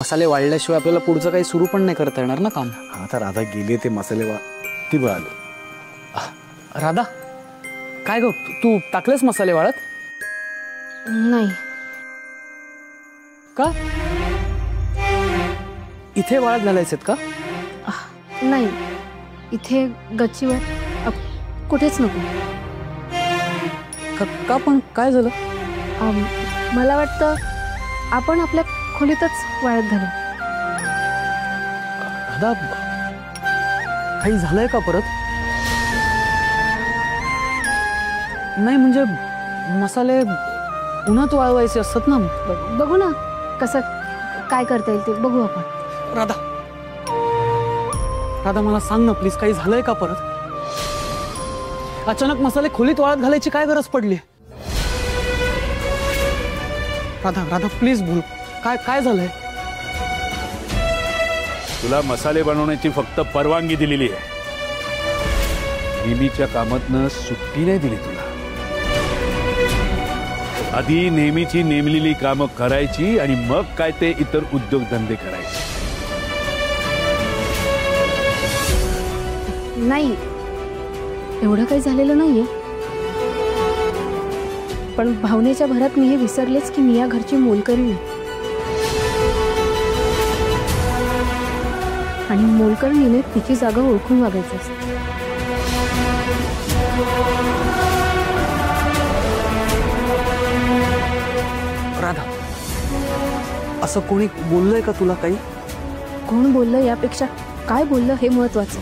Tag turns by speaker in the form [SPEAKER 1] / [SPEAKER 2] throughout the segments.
[SPEAKER 1] मसाले वाळल्याशिवाय आपल्याला पुढचं काही सुरू पण नाही करता येणार ना काम.
[SPEAKER 2] आता राधा गेली ते मसाले ती आलो.
[SPEAKER 1] राधा काय ग तू टाकलेस मसाले वाळत?
[SPEAKER 3] नाही.
[SPEAKER 1] का इथे वाळत घालायचेत का?
[SPEAKER 3] नाही, इथे गच्चीवर कुठेच नको.
[SPEAKER 1] का पण काय झालं?
[SPEAKER 3] मला वाटतं आपण आपल्या खोलीतच वाळत घालू.
[SPEAKER 1] राधा काही झालंय का परत? नाही म्हणजे मसाले उन्हात वाळवायचे असतात ना.
[SPEAKER 3] बघू ना कसं काय करता येईल ते बघू आपण.
[SPEAKER 1] राधा राधा मला सांग ना प्लीज, काही झालंय का परत? अचानक मसाले खोलीत वाळत घालायची काय गरज पडली? राधा राधा प्लीज बोल, काय काय झालंय?
[SPEAKER 4] तुला मसाले बनवण्याची फक्त परवानगी दिलेली आहे, नेहमीच्या कामातनं सुट्टी नाही दिली तुला. आधी नेहमीची नेमलेली कामं करायची आणि मग काय ते इतर उद्योगधंदे करायचे.
[SPEAKER 3] नाही, एवढं काही झालेलं नाहीये, पण भावनेच्या भरात मी हे विसरलेच की मी या घरची मोलकरीण आहे. आणि मोलकरणीने तिची जागा ओळखून वागायचं असतं.
[SPEAKER 1] राधा असं कोणी बोललंय का तुला काही?
[SPEAKER 3] कोण बोललं यापेक्षा काय बोललं हे महत्वाचं.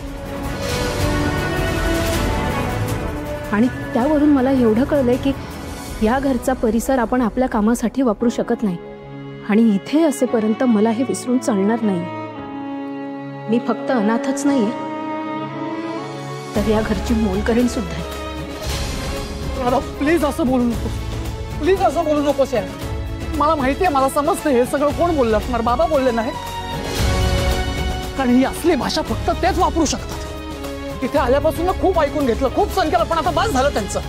[SPEAKER 3] आणि त्यावरून मला एवढं कळलंय की या घरचा परिसर आपण आपल्या कामासाठी वापरू शकत नाही. आणि इथे असेपर्यंत मला हे विसरून चालणार नाही. मी फक्त अनाथच नाहीये, तर या घरची मोलकरीण सुद्धा आहे.
[SPEAKER 1] राधा प्लीज असं बोलू नकोस, प्लीज असं बोलू नकोस यार. मला माहितीये, मला समजतं हे सगळं कोण बोललं असणार. बाबा बोलले नाही, कारण ही असली भाषा फक्त तेच वापरू शकतात. इथे आल्यापासून खूप ऐकून घेतलं, खूप सहन केलं, पण आता बस झालं त्यांचं.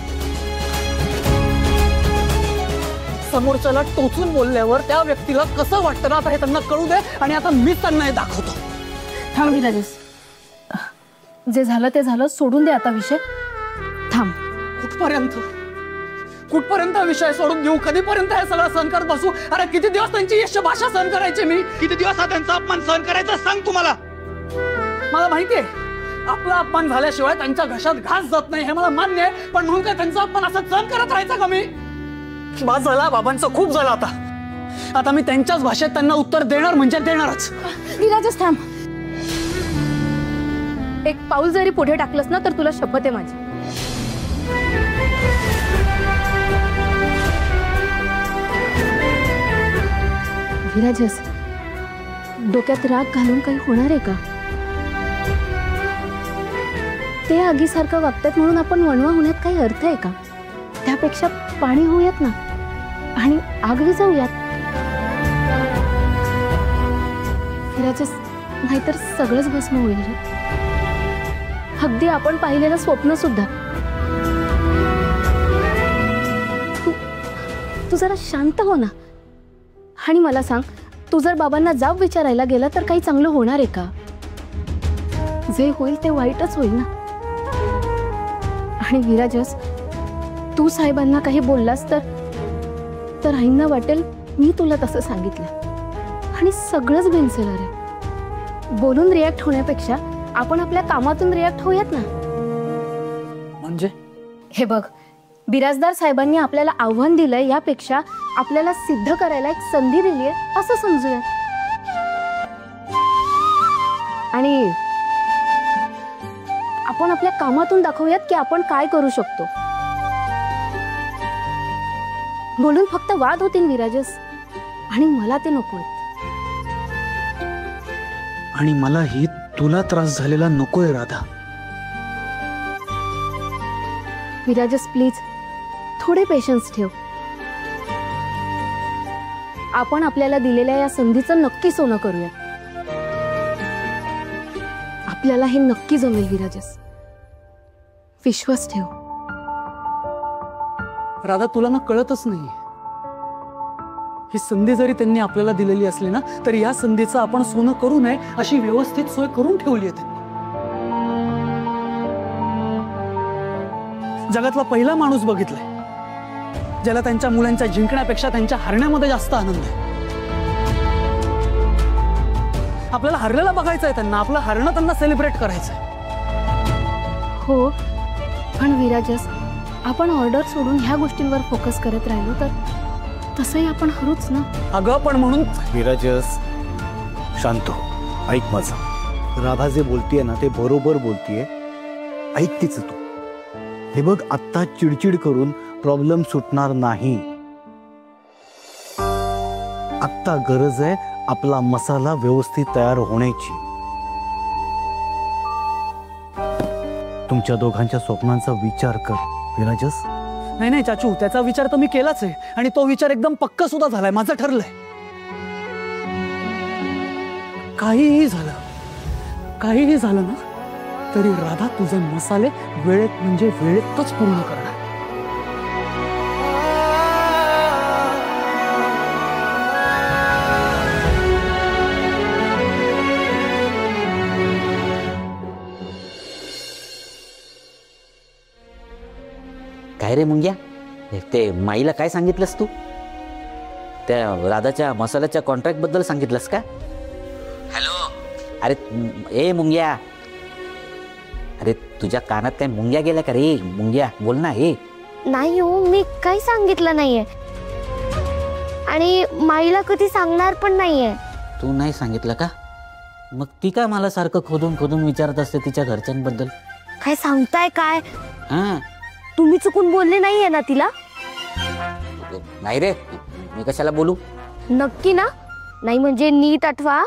[SPEAKER 1] समोरच्याला टोचून बोलल्यावर त्या व्यक्तीला कसं वाटतं ना, आता हे त्यांना कळू दे. आणि आता मीच त्यांना हे दाखवतो.
[SPEAKER 3] थांब विराजेश, जे झालं ते झालं, सोडून दे आता विषय. थांब.
[SPEAKER 1] कुठपर्यंत विषय सोडून देऊ? कधीपर्यंत हे सगळं सहन करत बसू? अरे किती दिवस त्यांची यश भाषा सहन करायची मी? किती दिवस हा त्यांचा अपमान सहन करायचा सांग तुम्हाला? मला माहितीये आपला अपमान झाल्याशिवाय त्यांच्या घशात घास जात नाही, हे मला मान्य आहे. पण म्हणून काय त्यांचा अपमान असं सहन करत राहायचा का मी? बस झाला, बाबांचं खूप झालं. आता मी त्यांच्याच भाषेत त्यांना उत्तर देणार म्हणजे देणारच.
[SPEAKER 3] विराजेश थांब. एक पाऊल जरी पुढे टाकलंस ना तर तुला शपथ आहे माझी. विराजेश, डोक्यात राग घालून काही होणार आहे का? ते आगीसारखं वागतात म्हणून आपण वणवा होण्यात काही अर्थ आहे का? त्यापेक्षा पाणी होऊयात ना आणि आग विझवूयात. विराजेश, नाहीतर सगळंच भस्म होईल रे. अगदी आपण पाहिलेलं स्वप्न सुद्धा. तू जरा शांत हो ना. आणि मला सांग, तू जर बाबांना जाब विचारायला गेला तर काही चांगलं होणार आहे का? जे होईल ते वाईटच होईल ना. आणि विराजस, तू साहेबांना काही बोललास तर आईंना वाटेल मी तुला तसं सांगितलं आणि सगळंच बेनसेलर आहे. बोलून रिॲक्ट होण्यापेक्षा आपण आपल्या कामातून रिॲक्ट होऊयात ना.
[SPEAKER 1] म्हणजे
[SPEAKER 3] हे बघ, बिराजदार साहेबांनी आपल्याला आव्हान दिलंय, यापेक्षा आपल्याला सिद्ध करायला एक संधी दिली आहे असं समजूया. आणि आपण आपल्या कामातून दाखवूयात की आपण काय करू शकतो. बोलून फक्त वाद होतील विराजस, आणि मला ते नकोय.
[SPEAKER 1] आणि मलाही तुला त्रास झालेला नकोय राधा.
[SPEAKER 3] विराजस प्लीज थोडे पेशन्स ठेव. आपण आपल्याला दिलेल्या या संधीचं नक्की सोनं करूया. आपल्याला हे नक्की जमेल विराजस, विश्वास ठेव.
[SPEAKER 1] राधा तुला ना कळतच नाही, ही संधी जरी त्यांनी आपल्याला दिलेली असली ना, तरी या संधीचं आपण सोनं करू नये अशी व्यवस्थित सोय करून ठेवली आहे. जगातला पहिला माणूस बघितलाय ज्याला त्यांच्या मुलांच्या जिंकण्यापेक्षा त्यांच्या हरण्यामध्ये जास्त आनंद आहे. आपल्याला हरलेला बघायचंय त्यांना, आपलं हरणं त्यांना सेलिब्रेट करायचंय.
[SPEAKER 3] हो, पण विराजस, आपण ऑर्डर सोडून ह्या गोष्टींवर फोकस करत राहिलो तर तसंही आपण हरूच ना.
[SPEAKER 1] अगं पण म्हणून
[SPEAKER 2] विराजस, शांत हो, ऐक माझं. राधा जे बोलतीये ना ते बरोबर बोलतीये. ऐक तिचं तू. हे बघ, आत्ता चिडचिड करून प्रॉब्लेम सुटणार नाही. आत्ता गरज आहे आपला मसाला व्यवस्थित तयार होण्याची. तुमच्या दोघांच्या स्वप्नांचा विचार कर विराजस.
[SPEAKER 1] नाही नाही चाचू, त्याचा विचार तर मी केलाच आहे आणि तो विचार एकदम पक्का सुद्धा झालाय. माझं ठरलंय. काहीही झालं ना तरी राधा तुझे मसाले वेळेत म्हणजे वेळेतच पूर्ण करणार.
[SPEAKER 5] काय रे मुंग्या, ते माईला काय सांगितलंस तू? त्या राधाच्या मसाल्याच्या कॉन्ट्रॅक्ट बद्दल सांगितलंस का? हॅलो, अरे ए मुंग्या, अरे तुझ्या कानात काय मुंग्या गेल्या का रे? मुंग्या बोल ना. हे
[SPEAKER 6] नाही हो, मी काही सांगितलं नाहीये आणि माईला कधी सांगणार पण नाहीये.
[SPEAKER 5] तू नाही सांगितलं का? मग ती काय मला सारखं खोदून खोदून विचारत असते तिच्या घरच्यांबद्दल?
[SPEAKER 6] काय सांगताय काय?
[SPEAKER 5] हा,
[SPEAKER 6] तुम्ही चुकून बोलले नाहीये ना तिला?
[SPEAKER 5] नाही रे, मी कशाला बोलू?
[SPEAKER 6] नक्की ना? नाही म्हणजे नीट आठवा,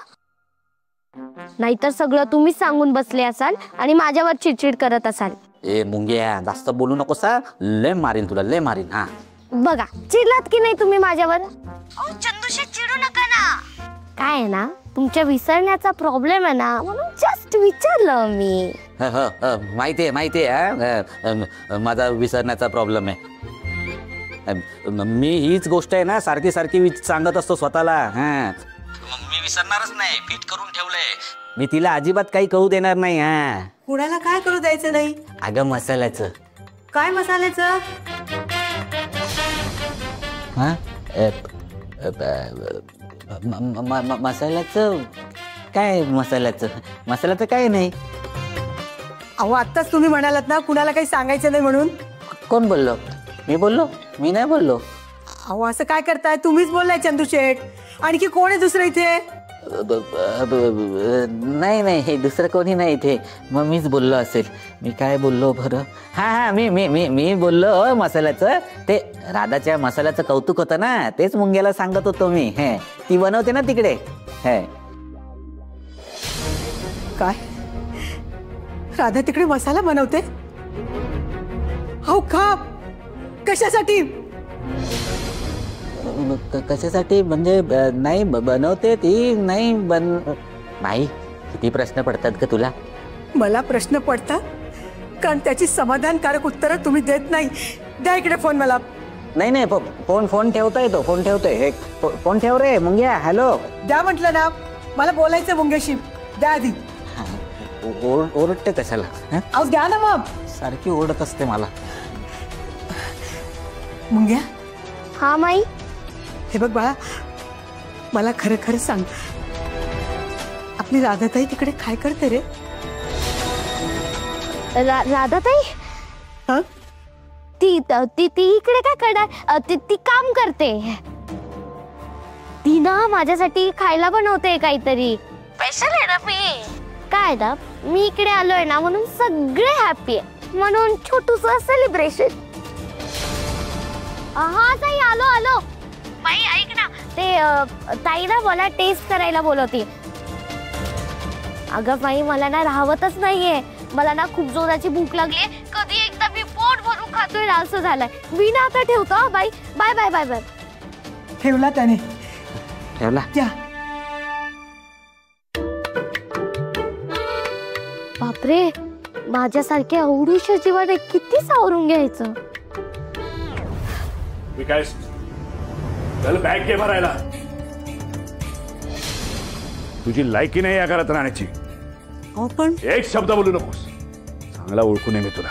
[SPEAKER 6] नाहीतर सगळं तुम्हीच सांगून बसले असाल आणि माझ्यावर चिडचिड करत असाल.
[SPEAKER 5] ए मुंग्या, जास्त बोलू नकोस. लय मारीन तुला, लय मारीन. हा
[SPEAKER 6] बघा, चिडलात की नाही तुम्ही माझ्यावर? चंदूशी चिडू नका ना. काय आहे ना, तुमच्या विसरण्याचा प्रॉब्लेम आहे ना, म्हणून जस्ट विचारलं मी.
[SPEAKER 5] माहितीये माझा विसरण्याचा प्रॉब्लेम आहे. मी हीच गोष्ट आहे ना सारखी सारखी सांगत असतो स्वतःला. मी विसरणारच नाही, फिट करून ठेवलंय मी. तिला अजिबात काही कळू देणार नाही.
[SPEAKER 7] कुणाला काय करू द्यायचं नाही?
[SPEAKER 5] अगं मसाल्याचं.
[SPEAKER 7] काय मसाल्याचं?
[SPEAKER 5] मसाल्याचं काय? मसाल्याचं काय नाही.
[SPEAKER 7] अहो, आत्ताच तुम्ही म्हणालात ना कुणाला काही सांगायचं नाही म्हणून.
[SPEAKER 5] कोण बोललो? मी बोललो? मी नाही बोललो.
[SPEAKER 7] अहो, असं काय करताय? तुम्हीच बोललाय चंदू शेठ. आणखी कोण आहे दुसरं इथे?
[SPEAKER 5] नाही, हे दुसरं कोणी नाही इथे. मग मीच बोललो असेल. मी काय बोललो बरं? हा, मी बोललो मसाल्याचं. ते राधाच्या मसाल्याचं कौतुक होतं ना, तेच मुंग्याला सांगत होतो मी. ती बनवते ना तिकडे.
[SPEAKER 7] काय? राधा तिकडे मसाला बनवते? हो का? कशासाठी?
[SPEAKER 5] कशासाठी म्हणजे नाही बनवते ती. नाही नाही. किती प्रश्न पडतात का तुला?
[SPEAKER 7] मला प्रश्न पडतात कारण त्याची समाधानकारक उत्तरं तुम्ही देत नाही. द्या इकडे फोन मला.
[SPEAKER 5] नाही फोन ठेवता येतो. फोन ठेवतोय. फोन ठेव रे मुंग्या. हॅलो,
[SPEAKER 7] द्या म्हटलं ना, मला बोलायचं मुंग्याशी. द्या आधी.
[SPEAKER 5] ओरडते कशाला?
[SPEAKER 7] अहो द्या ना मग.
[SPEAKER 5] सारखी ओरडत असते मला.
[SPEAKER 7] मुंग्या.
[SPEAKER 6] हा माई.
[SPEAKER 7] हे बघ बाळा, मला खरं खरं सांग, आपली राधाताई तिकडे काय करते रे?
[SPEAKER 6] राधाताई?
[SPEAKER 7] हा?
[SPEAKER 6] ती इकडे काय करणार? ती काम करते. ती ना माझ्यासाठी खायला बनवते काहीतरी स्पेशल आहे ना. काय ना, मी इकडे आलोय ना म्हणून सगळे हॅपी आहे, म्हणून छोटूस सेलिब्रेशन. हा ताई, आलो. बाई ऐक ना, ते ताईला मला टेस्ट करायला बोलवते. अगं बाई, मला ना राहवतच नाहीये. मला ना खूप जोराची भूक लागली. कधी एकदा मी पोट भरून खातोय ना असं झालंय. मी ना आता ठेवतो. बाई बाय बाय बाय बाय.
[SPEAKER 7] ठेवला त्याने.
[SPEAKER 5] ठेवला.
[SPEAKER 7] या.
[SPEAKER 6] बापरे, माझ्यासारख्या एवढ्याशा जीवाने किती सावरून घ्यायचं.
[SPEAKER 4] विकास, चल बॅग घे भरायला. तुझी लायकी नाही या घरात राहण्याची.
[SPEAKER 7] अहो पण
[SPEAKER 4] एक शब्द बोलू नकोस. चांगला ओळखून आहे मी तुला.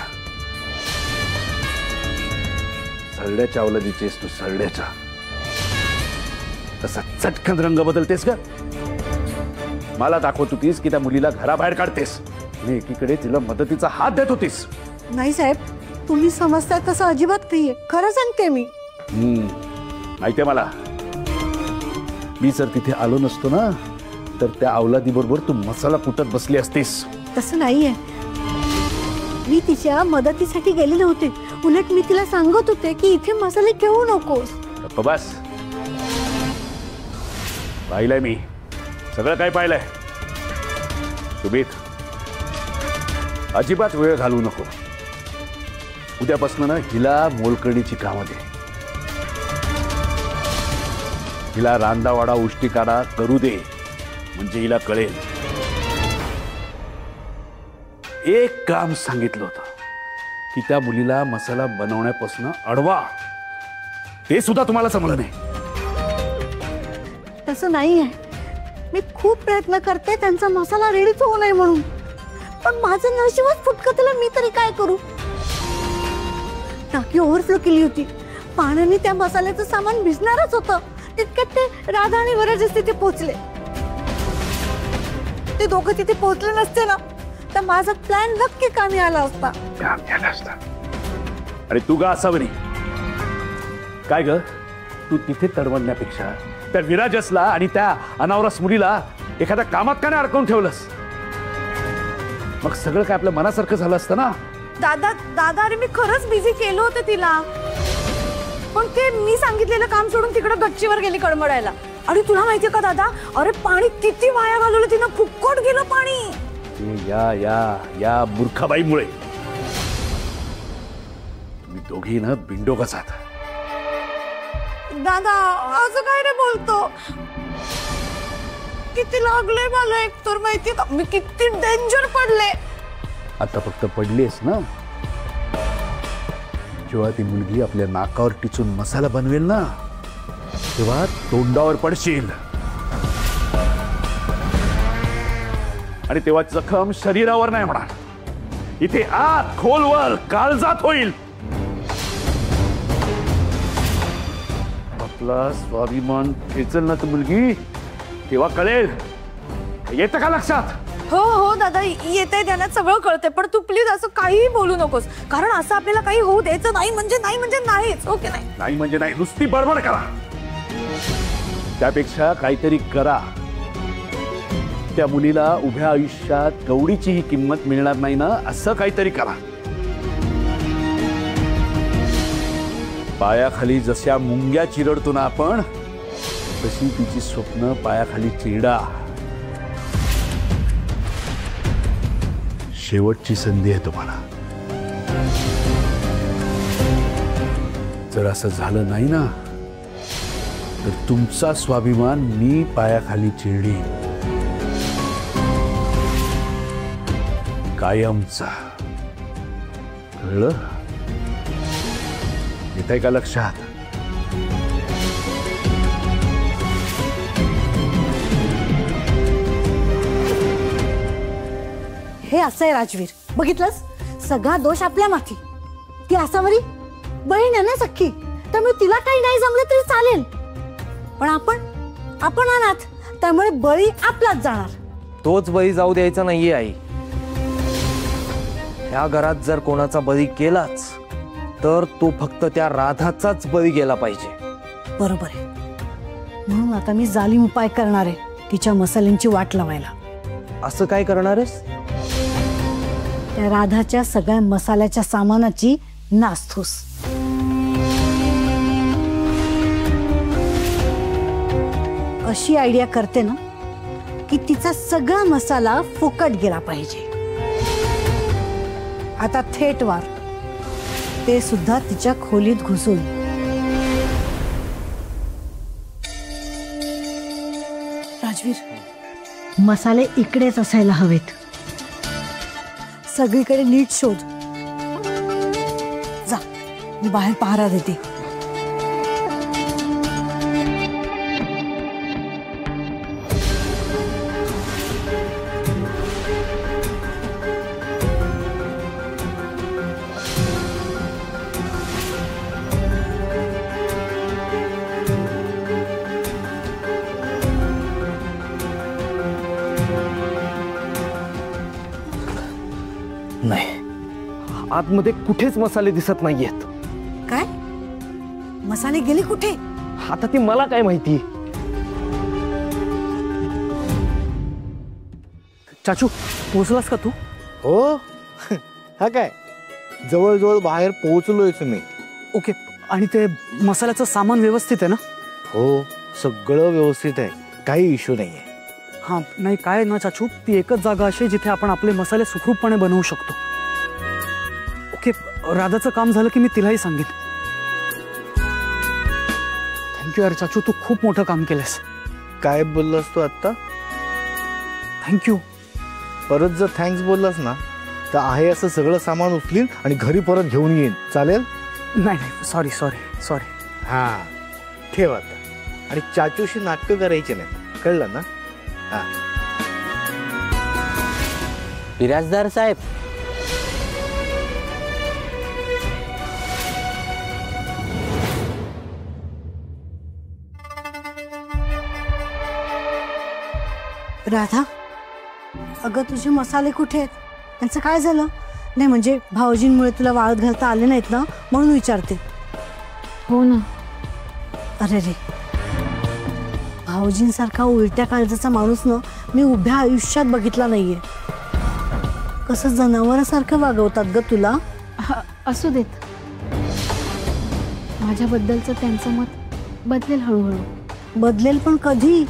[SPEAKER 4] सरड्याच्या अवलदीचेस तू, सरड्याचा. तसा चटकन रंग बदलतेस का? मला दाखवत होतीस की त्या मुलीला घराबाहेर काढतेस आणि एकीकडे तिला मदतीचा हात देत होतीस.
[SPEAKER 7] नाही साहेब, तुम्ही समजताय तसं अजिबात नाहीये. खरं सांगते मी.
[SPEAKER 4] माहितीये मला. मी जर तिथे आलो नसतो ना तर त्या अवलादी बरोबर तू मसाला कुटत बसली असतीस.
[SPEAKER 7] तसं नाहीये. मी तिच्या मदतीसाठी गेले नव्हते. उलट मी तिला सांगत होते की इथे मसाले घेऊ नकोस.
[SPEAKER 4] गप्प बस. पाहिलंय मी सगळं काय पाहिलंय. सुमित, अजिबात वेळ घालवू नको. उद्यापासून ना हिला मोलकर्णीची कामं दे. हिला रांदावाडा उष्टीकाडा करू दे म्हणजे हिला कळेल. एक काम सांगितलं होतं की त्या मुलीला मसाला बनवण्यापासून अडवा. ते सुद्धा तुम्हाला जमलं नाही.
[SPEAKER 7] तसं नाहीये. मी खूप प्रयत्न करते त्यांचा मसाला रेडीच होऊ नये म्हणून. पण माझं नशीबच फुटकं. त्याला मी तरी काय करू. टाकी ओव्हरफ्लो केली होती. पाण्याने त्या मसाल्याचं सामान भिजणारच होतं. तितक्यात ते राधा आणि वरज तिथे पोहोचले. ते दोघं तिथे पोहोचले नसते ना तर माझा प्लॅन नक्की कामी आला असता.
[SPEAKER 4] अरे तू का असावं नाही. काय ग, तू तिथे तडवण्यापेक्षा त्या विराजसला आणि त्या अनावरस मुलीला एखाद्या कामात का नाही अडकवून ठेवलंस. मग सगळं काय आपल्या मनासारखं झालं असतं ना.
[SPEAKER 7] दादा अरे मी खरंच बिझी केलं होतं तिला. पण ते मी सांगितलेलं काम सोडून तिकडे गच्चीवर गेली कळमडायला. आणि तुला माहितीये का दादा, अरे पाणी किती वाया घालवलं तिनं. फुक्कट गेलं पाणी.
[SPEAKER 4] या मूर्खाबाईमुळे मी दोघी ना बिंडोकच आहात.
[SPEAKER 7] दादा असं काय रे बोलतो. किती लागले मला एकतर माहिती का. मी किती डेंजर पडले.
[SPEAKER 4] आता फक्त पडलीस ना. जेव्हा ती मुलगी आपल्या नाकावर टिचून मसाला बनवेल ना तेव्हा तोंडावर पडशील. आणि तेव्हा जखम शरीरावर नाही होणार. इथे आत खोलवर काळजात होईल. आपला स्वाभिमान खेचल ना ती मुलगी तेव्हा कळेल. येतं का लक्षात.
[SPEAKER 7] हो दादा येते. ध्यानात सगळं कळते. पण तू प्लीज असं काहीही बोलू नकोस. कारण असं आपल्याला काही होऊ द्यायचं नाही. म्हणजे नाहीच. ओके.
[SPEAKER 4] नाही म्हणजे नाही. नुसती बडबड करा. त्यापेक्षा काहीतरी करा. त्या मुलीला उभ्या आयुष्यात गवडीचीही किंमत मिळणार नाही ना असं काहीतरी करा. पायाखाली जशा मुंग्या चिरडतो ना आपण तशी तिची स्वप्न पायाखाली चिरडा. शेवटची संधी आहे तुम्हाला. जर असं झालं नाही ना तर तुमचा स्वाभिमान मी पायाखाली चिरडी. कायमचा. कळलं. येतंय का लक्षात.
[SPEAKER 7] हे असं आहे राजवीर. बघितलंस सगळा दोष आपल्या माथी. ती असावरी बहीण आहे ना सख्खी. त्यामुळे तिला काही नाही जमलं तरी चालेल. पण आपण अनाथ. त्यामुळे बळी आपलाच जाणार.
[SPEAKER 8] तोच बळी जाऊ द्यायचा नाहीये आई. ह्या घरात जर कोणाचा बळी केलाच तर तो फक्त त्या राधाचाच बळी गेला पाहिजे.
[SPEAKER 7] बरोबर आहे. म्हणून आता मी जालीम उपाय करणार आहे तिच्या मसाल्यांची वाट लावायला.
[SPEAKER 8] असं काय करणार आहेस.
[SPEAKER 7] त्या राधाच्या सगळ्या मसाल्याच्या सामानाची नासधूस. अशी आयडिया करते ना की तिचा सगळा मसाला फुकट गेला पाहिजे. आता थेट वार. ते सुद्धा तिच्या खोलीत घुसून. राजवीर मसाले इकडेच असायला हवेत. सगळीकडे नीट शोध. जा मी बाहेर पहारा देते.
[SPEAKER 8] नाही, आतमध्ये कुठेच मसाले दिसत नाहीयेत.
[SPEAKER 7] काय मसाले गेले कुठे?
[SPEAKER 8] आता ती मला काय माहिती. चाचू पोचलास का तू?
[SPEAKER 2] हो. हा काय, जवळजवळ बाहेर पोहोचलोयच मी.
[SPEAKER 1] ओके, आणि ते मसाल्याचं सामान व्यवस्थित आहे ना?
[SPEAKER 2] हो, सगळं व्यवस्थित आहे, काही इश्यू नाहीये.
[SPEAKER 1] हां, नाही काय ना चाचू, ती एकच जागा अशी जिथे आपण आपले मसाले सुखरूपपणे बनवू शकतो. ओके, राधाचं काम झालं की मी तिलाही सांगेन. थँक्यू यार चाचू, तू खूप मोठं काम केलंस.
[SPEAKER 2] काय बोललास तू आत्ता?
[SPEAKER 1] थँक्यू.
[SPEAKER 2] परत जर थँक्स बोललास ना तर आहे असं सगळं सामान उचलीन आणि घरी परत घेऊन येईन. चालेल?
[SPEAKER 1] नाही नाही, सॉरी सॉरी सॉरी.
[SPEAKER 2] हा, ठेव आता. आणि चाचूशी नाटकं करायची नाही, कळलं ना? हा.
[SPEAKER 5] बिराजदार साहेब,
[SPEAKER 7] राधा, अगं तुझे मसाले कुठे आहेत? त्यांचं काय झालं? नाही म्हणजे भाऊजींमुळे तुला वाळत घालता आले नाहीत ना, म्हणून विचारते.
[SPEAKER 3] हो ना.
[SPEAKER 7] अरे रे, भाऊजींसारखा उलट्या काळजाचा माणूस ना मी उभ्या आयुष्यात बघितला नाहीये. कसं जनावरासारखं वागवतात ग तुला.
[SPEAKER 3] असू देत, माझ्याबद्दलचं त्यांचं मत बदलेल हळूहळू.
[SPEAKER 7] बदलेल, पण कधी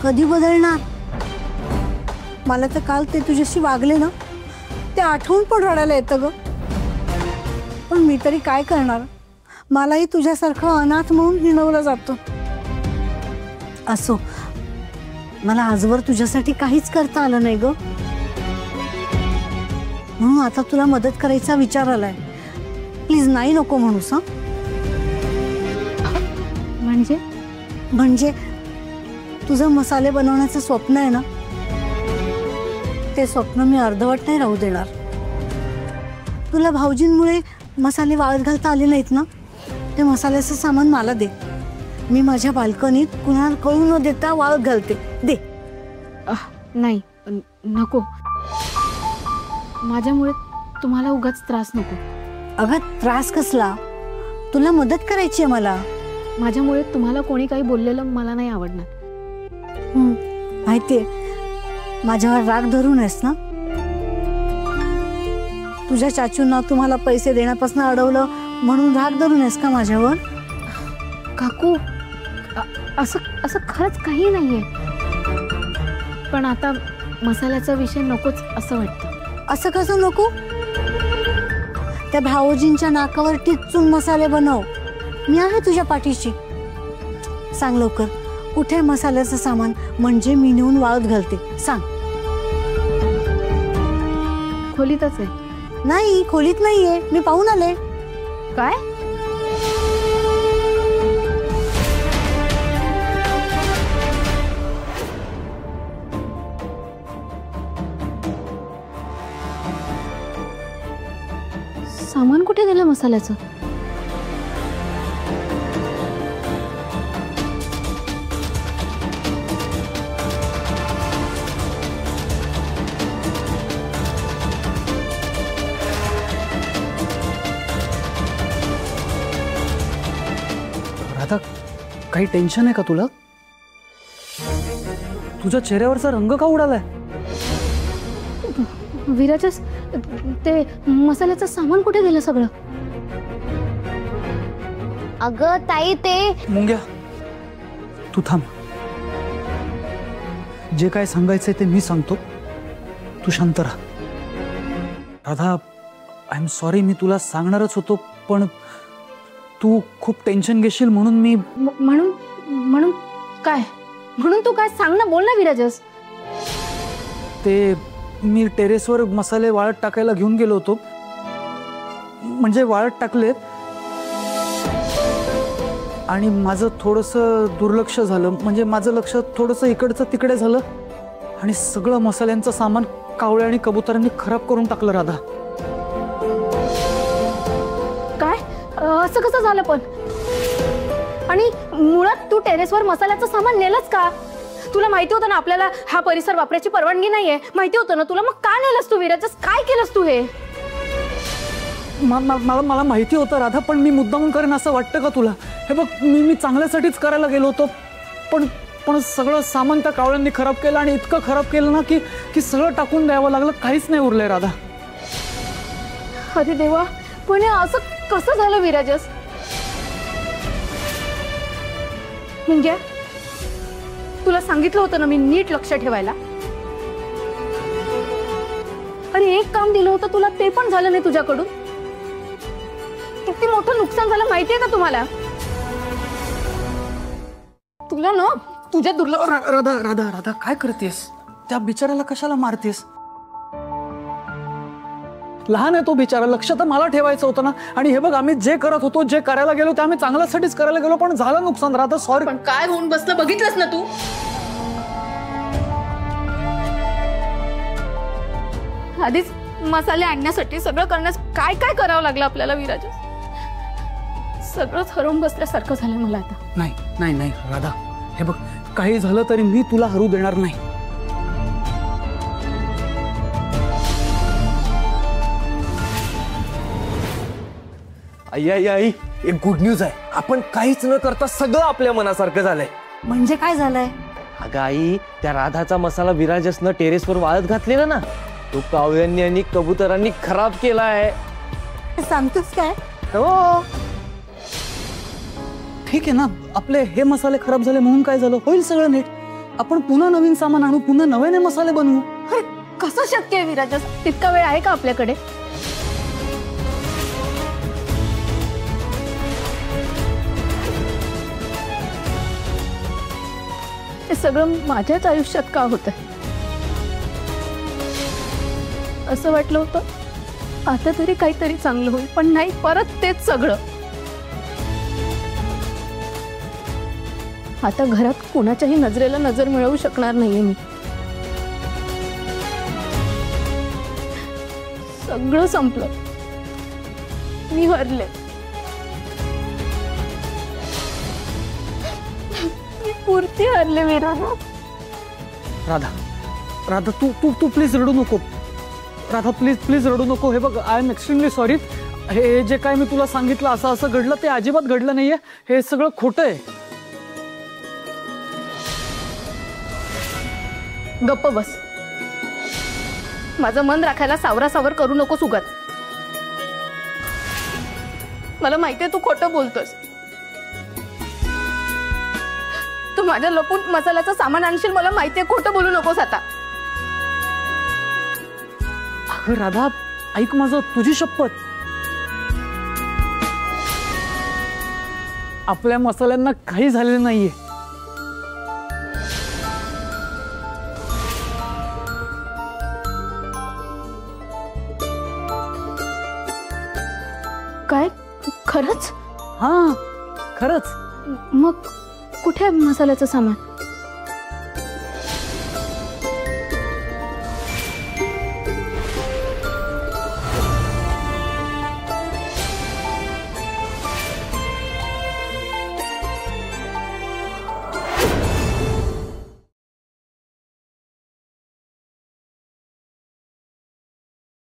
[SPEAKER 7] कधी बदलणार? मला तर काल ते तुझ्याशी वागले ना, ते आठवून पण रडायला येतं ग. पण मी तरी काय करणार, मलाही तुझ्यासारखं अनाथ म्हणून हिणवलं जातं. असो, मला आजवर तुझ्यासाठी काहीच करता आलं नाही ग, म्हणून आता तुला मदत करायचा विचार आलाय. प्लीज नाही नको म्हणूस. म्हणजे तुझं मसाले बनवण्याचं स्वप्न आहे ना, ते स्वप्न मी अर्धवट नाही राहू देणार. तुला भाऊजींमुळे मसाले वाळत घालता आले नाहीत ना, ते मसाल्याचं सामान मला दे. मी माझ्या बाल्कनीत कुणाला कळू न देता वाळत घालते. दे.
[SPEAKER 3] नाही नको, माझ्यामुळे तुम्हाला उगाच त्रास नको.
[SPEAKER 7] अगं त्रास कसला, तुला मदत करायची आहे मला.
[SPEAKER 3] माझ्यामुळे तुम्हाला कोणी काही बोललेलं मला नाही आवडणार.
[SPEAKER 7] माहितीये, माझ्यावर राग धरून आहेस ना. तुझ्या चाचूंना तुम्हाला पैसे देण्यापासून अडवलं म्हणून राग धरून आहेस का माझ्यावर?
[SPEAKER 3] काकू, असं असं खरंच काही नाहीये, पण आता मसाल्याचा विषय नकोच असं वाटतं.
[SPEAKER 7] असं कसं नको? त्या भाऊजींच्या नाकावर टिचून मसाले बनव, मी आहे तुझ्या पाठीशी. सांग लवकर, कुठे मसाल्याचं सामान, म्हणजे मी नेऊन वाळत घालते. सांग.
[SPEAKER 3] खोलीतच आहे.
[SPEAKER 7] नाही, खोलीत नाहीये, मी पाहून आले.
[SPEAKER 3] काय? सामान कुठे गेलं मसाल्याचं?
[SPEAKER 1] राधा, काही टेन्शन आहे का तुला? तुझ्या चेहऱ्यावरचा रंग का उडालाय?
[SPEAKER 3] विराजस, ते मसाल्याचं सामान कुठे गेलं सगळं?
[SPEAKER 6] अगं ताई, ते
[SPEAKER 1] मुंग्या, तू थांब. जे काय सांगायचंय ते मी सांगतो, तू शांत राहा. राधा, आय एम सॉरी, मी तुला सांगणारच होतो, पण तू खूप टेन्शन घेशील म्हणून मी
[SPEAKER 3] म्हणून काय? म्हणून तू काय? सांग ना, बोल ना विराजस.
[SPEAKER 1] ते मी टेरेसवर मसाले वाळत टाकायला घेऊन गेलो होतो, म्हणजे वाळत टाकलेत आणि माझं थोडंसं दुर्लक्ष झालं, म्हणजे माझं लक्ष थोडंसं इकडचं तिकडे झालं आणि सगळं मसाल्यांचं सामान कावळे आणि कबुतरांनी खराब करून टाकलं. राधा,
[SPEAKER 3] काय? असं कसं झालं पण? आणि मुळात तू टेरेसवर मसाल्याचं सामान नेलंच का? तुला माहिती होतं ना आपल्याला हा परिसर वापरायची परवानगी नाहीये, माहिती होतं ना तुला, मग का नेलंस तू विराजस? काय केलंस तू हे?
[SPEAKER 1] मला माहिती होतं राधा, पण मी मुद्दामून करेन असं वाटतं का तुला? हे बघ, मी चांगल्यासाठीच करायला गेलो होतो, पण सगळं सामान त्या कावळ्यांनी खराब केलं आणि इतकं खराब केलं ना की सगळं टाकून द्यावं लागलं. काहीच नाही उरलंय राधा.
[SPEAKER 3] अरे देवा, पण हे असं कसं झालं विराजस? मुंग्या, तुला सांगितलं होतं ना मी नीट लक्ष ठेवायला. अरे एक काम दिलं होतं तुला, ते पण झालं नाही तुझ्याकडून. किती मोठं नुकसान झालं माहितीये का तुम्हाला? तुला ना तुझ्या दुर्लक्ष.
[SPEAKER 1] राधा राधा राधा, काय करतेस? त्या बिचाराला कशाला मारतेस? लहान आहे तो बिचारा, लक्ष तर मला ठेवायचं होतं ना. आणि हे बघ, आम्ही जे करत होतो, जे करायला गेलो ते आम्ही चांगल्यासाठीच करायला गेलो, पण झालं नुकसान. राधा सॉरी.
[SPEAKER 3] पण काय होऊन बसलं बघितलंस ना तू? आधीच मसाले आणण्यासाठी सगळं करण्यास काय काय करावं लागलं आपल्याला विराज. सगळंच हरवून बसल्यासारखं झालं मला आता.
[SPEAKER 1] नाही नाही नाही राधा, हे बघ, काही झालं तरी मी तुला हरू देणार नाही.
[SPEAKER 8] आई आई आई, एक गुड न्यूज आहे. आपण काहीच न करता सगळं आपल्या मनासारखं झालंय.
[SPEAKER 7] म्हणजे काय झालंय?
[SPEAKER 8] अगं आई, त्या राधाचा मसाला विराजसनं टेरेसवर वाळत घातलेला ना, तो कावळ्यांनी आणि कबुतरांनी खराब केलाय.
[SPEAKER 7] सांगतोस काय?
[SPEAKER 8] हो.
[SPEAKER 1] ठीक आहे ना, आपले हे मसाले खराब झाले म्हणून काय झालं? होईल सगळं नीट. आपण पुन्हा नवीन सामान आणू, पुन्हा नव्याने मसाले बनवू.
[SPEAKER 3] अरे कसं शक्य आहे विराज? तितका वेळ आहे का आपल्याकडे? हे सगळं माझ्याच आयुष्यात का होतंय? असं वाटलं होतं आता तरी काहीतरी चांगलं होईल, पण नाही, परत तेच सगळं. आता घरात कोणाच्याही नजरेला नजर मिळवू शकणार नाहीये मी. सगळं संपलं, मी हरले. मी पुरती हरले वीरा.
[SPEAKER 1] राधा राधा, तू तू तू प्लीज रडू नको. राधा प्लीज प्लीज रडू नको. हे बघ, आय एम एक्स्ट्रीमली सॉरी. हे जे काय मी तुला सांगितलं असं असं घडलं, ते अजिबात घडलं नाहीये. हे सगळं खोटं आहे.
[SPEAKER 3] गप्प बस. माझं मन राखायला सावरासावर करू नकोस उगाच. मला माहितीये तू खोटं बोलतोस. तू माझ्या लपून मसाल्याचं सामान आणशील, मला माहितीये. खोटं बोलू नकोस आता.
[SPEAKER 1] राधा, ऐक माझं, तुझी शपथ. आपल्या मसाल्यांना काही झालेलं नाहीये.
[SPEAKER 3] काय? खरंच?
[SPEAKER 1] हा, खरंच.
[SPEAKER 3] मग कुठे आहे मसाल्याचं सामान?